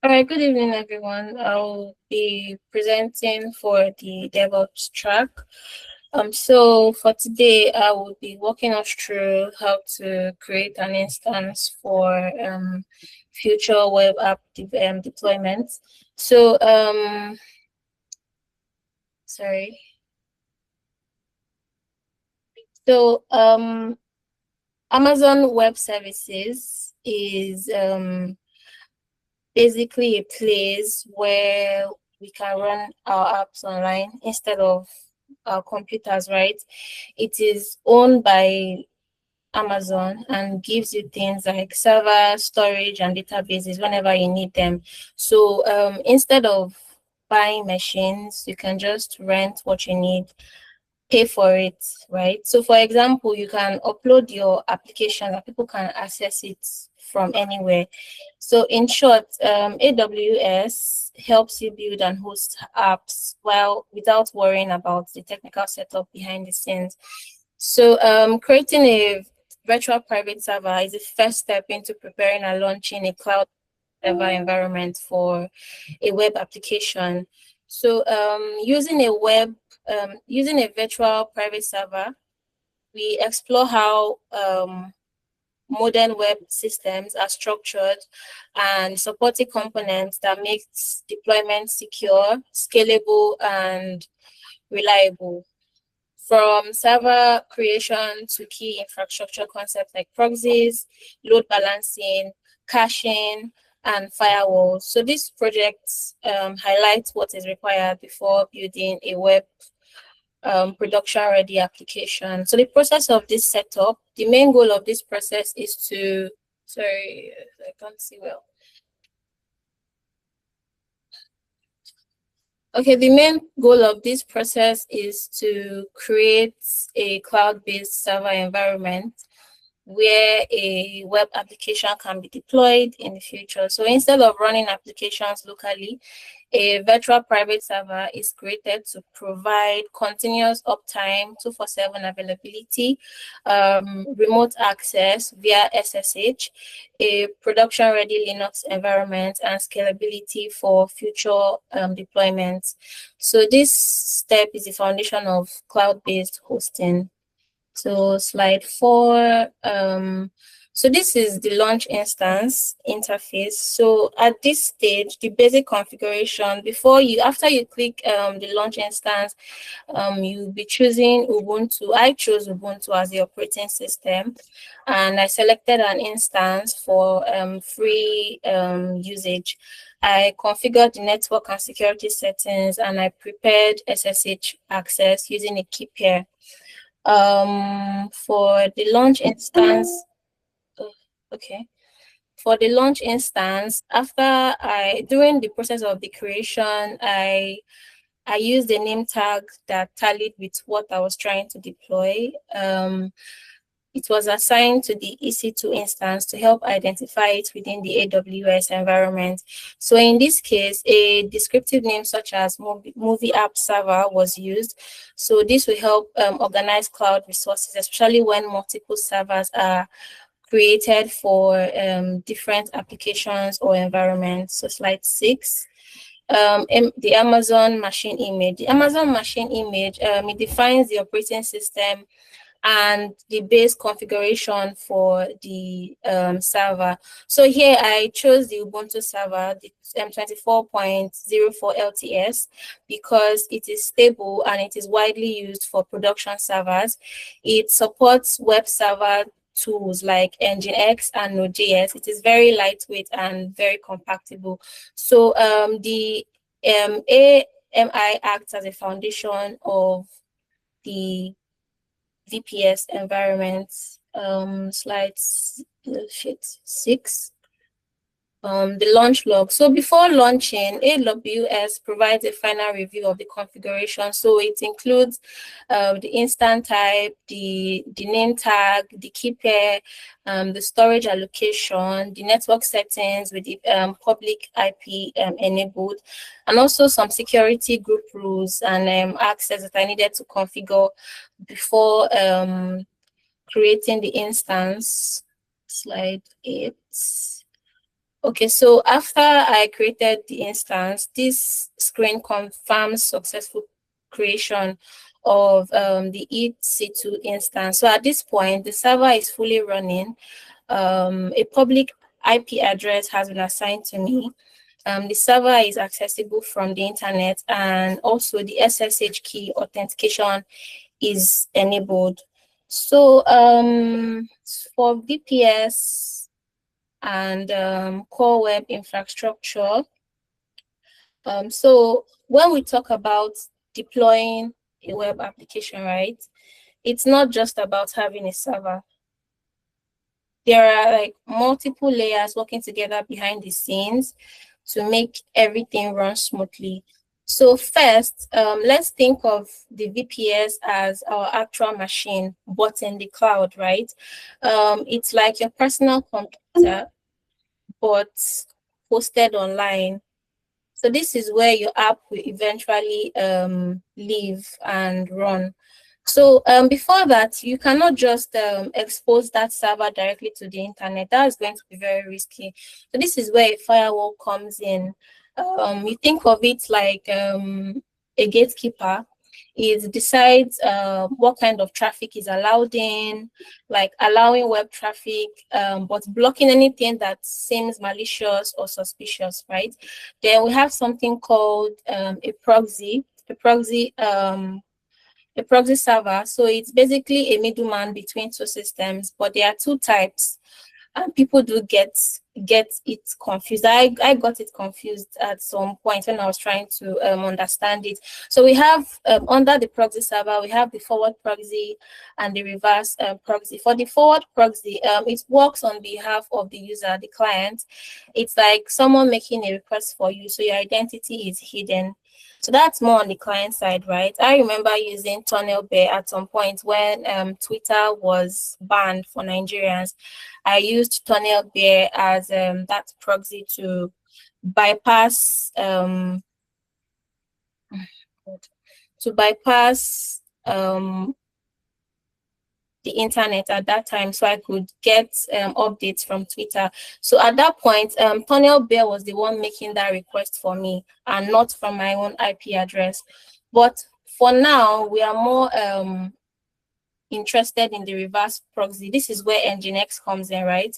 All right, good evening, everyone. I'll be presenting for the DevOps track. So for today, I will be walking us through how to create an instance for future web app deployment. So, sorry. So, Amazon Web Services is basically a place where we can run our apps online instead of our computers, right? It is owned by Amazon and gives you things like server, storage, and databases whenever you need them. So instead of buying machines, you can just rent what you need, pay for it, right? So for example, you can upload your application and people can access it from anywhere. So in short, AWS helps you build and host apps while without worrying about the technical setup behind the scenes. So creating a virtual private server is the first step into preparing and launching a cloud server environment for a web application. So using a virtual private server, we explore how modern web systems are structured and supporting components that makes deployment secure, scalable, and reliable. From server creation to key infrastructure concepts like proxies, load balancing, caching, and firewalls. So these projects highlight what is required before building a web production-ready application. So the process of this setup, the main goal of this process is to, sorry, I can't see well. Okay, the main goal of this process is to create a cloud-based server environment where a web application can be deployed in the future. So instead of running applications locally, a virtual private server is created to provide continuous uptime, 24/7 availability, remote access via SSH, a production-ready Linux environment, and scalability for future deployments. So this step is the foundation of cloud-based hosting. So slide 4. So this is the launch instance interface. So at this stage, the basic configuration after you click the launch instance, you'll be choosing Ubuntu. I chose Ubuntu as the operating system, and I selected an instance for free usage. I configured the network and security settings, and I prepared SSH access using a key pair. For the launch instance, okay. For the launch instance, during the process of the creation, I used a name tag that tallied with what I was trying to deploy. It was assigned to the EC2 instance to help identify it within the AWS environment. So in this case, a descriptive name such as movie app server was used. So this will help organize cloud resources, especially when multiple servers are created for different applications or environments. So slide 6. The Amazon machine image. The Amazon machine image, it defines the operating system and the base configuration for the server. So here I chose the Ubuntu server, the 24.04 LTS, because it is stable and it is widely used for production servers. It supports web server tools like Nginx and Node.js. It is very lightweight and very compatible. So the AMI acts as a foundation of the VPS environment. Slides 6. The launch log. So before launching, AWS provides a final review of the configuration. So it includes the instant type, the name tag, the key pair, the storage allocation, the network settings with the public IP enabled, and also some security group rules and access that I needed to configure before creating the instance. Slide 8. Okay, so after I created the instance, this screen confirms successful creation of the EC2 instance. So at this point, the server is fully running. A public IP address has been assigned to me. The server is accessible from the internet, and also the SSH key authentication is enabled. So for VPS and core web infrastructure, so when we talk about deploying a web application, right, it's not just about having a server. There are like multiple layers working together behind the scenes to make everything run smoothly. So first, let's think of the VPS as our actual machine, but in the cloud, right? It's like your personal computer, but hosted online. So this is where your app will eventually live and run. So before that, you cannot just expose that server directly to the internet. That is going to be very risky. So this is where a firewall comes in. You think of it like a gatekeeper. It decides what kind of traffic is allowed in, like allowing web traffic, but blocking anything that seems malicious or suspicious, right? Then we have something called a proxy. A proxy server. So it's basically a middleman between two systems, but there are two types, and people do get it confused. I got it confused at some point when I was trying to understand it. So we have under the proxy server, we have the forward proxy and the reverse proxy. For the forward proxy, it works on behalf of the user, the client. It's like someone making a request for you, so your identity is hidden. So that's more on the client side, right? I remember using Tunnel Bear at some point when Twitter was banned for Nigerians. I used Tunnel Bear as that proxy to bypass the internet at that time, so I could get updates from Twitter. So at that point, Tunnel Bear was the one making that request for me and not from my own IP address. But for now, we are more interested in the reverse proxy. This is where Nginx comes in, right?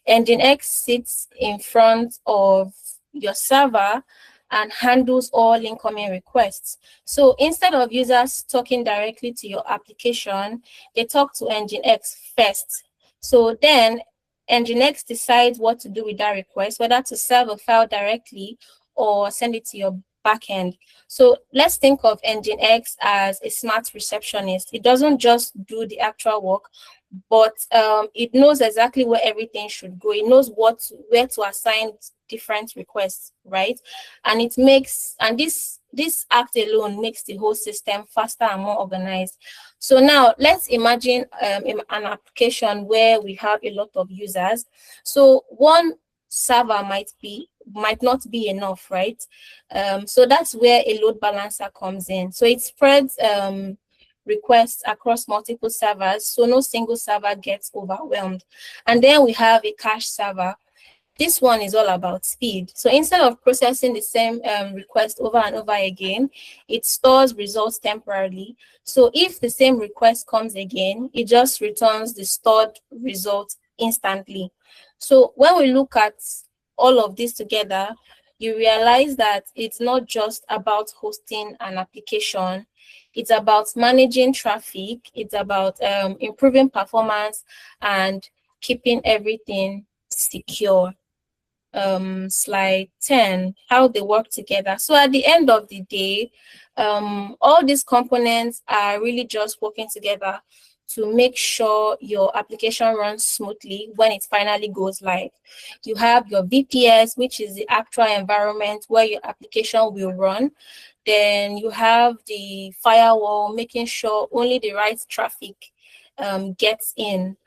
Nginx sits in front of your server and handles all incoming requests. So instead of users talking directly to your application, they talk to Nginx first. So then Nginx decides what to do with that request, whether to serve a file directly or send it to your backend. So let's think of Nginx as a smart receptionist. It doesn't just do the actual work, but it knows exactly where everything should go. It knows where to assign different requests, right? And it makes, and this act alone makes the whole system faster and more organized. So now let's imagine an application where we have a lot of users. So one server might not be enough, right? So that's where a load balancer comes in. So it spreads requests across multiple servers, so no single server gets overwhelmed. And then we have a cache server. This one is all about speed. So instead of processing the same request over and over again, it stores results temporarily. So if the same request comes again, it just returns the stored result instantly. So when we look at all of this together, you realize that it's not just about hosting an application. It's about managing traffic. It's about improving performance and keeping everything secure. Slide 10, how they work together. So at the end of the day, all these components are really just working together to make sure your application runs smoothly when it finally goes live. You have your VPS, which is the actual environment where your application will run. Then you have the firewall, making sure only the right traffic gets in.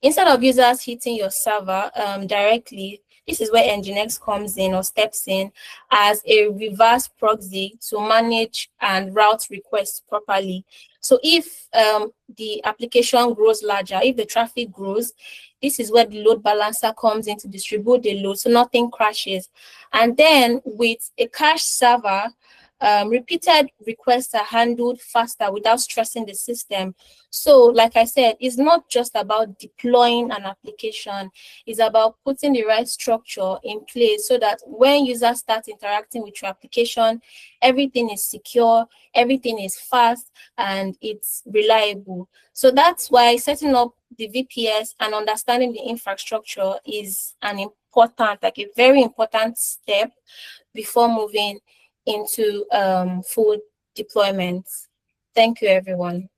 Instead of users hitting your server directly, This is where Nginx comes in or steps in as a reverse proxy to manage and route requests properly. So if the application grows larger, if the traffic grows, this is where the load balancer comes in to distribute the load so nothing crashes. And then with a cache server, repeated requests are handled faster without stressing the system. So, like I said, it's not just about deploying an application, it's about putting the right structure in place so that when users start interacting with your application, everything is secure, everything is fast, and it's reliable. So that's why setting up the VPS and understanding the infrastructure is an important, like a very important step before moving into full deployment. Thank you, everyone.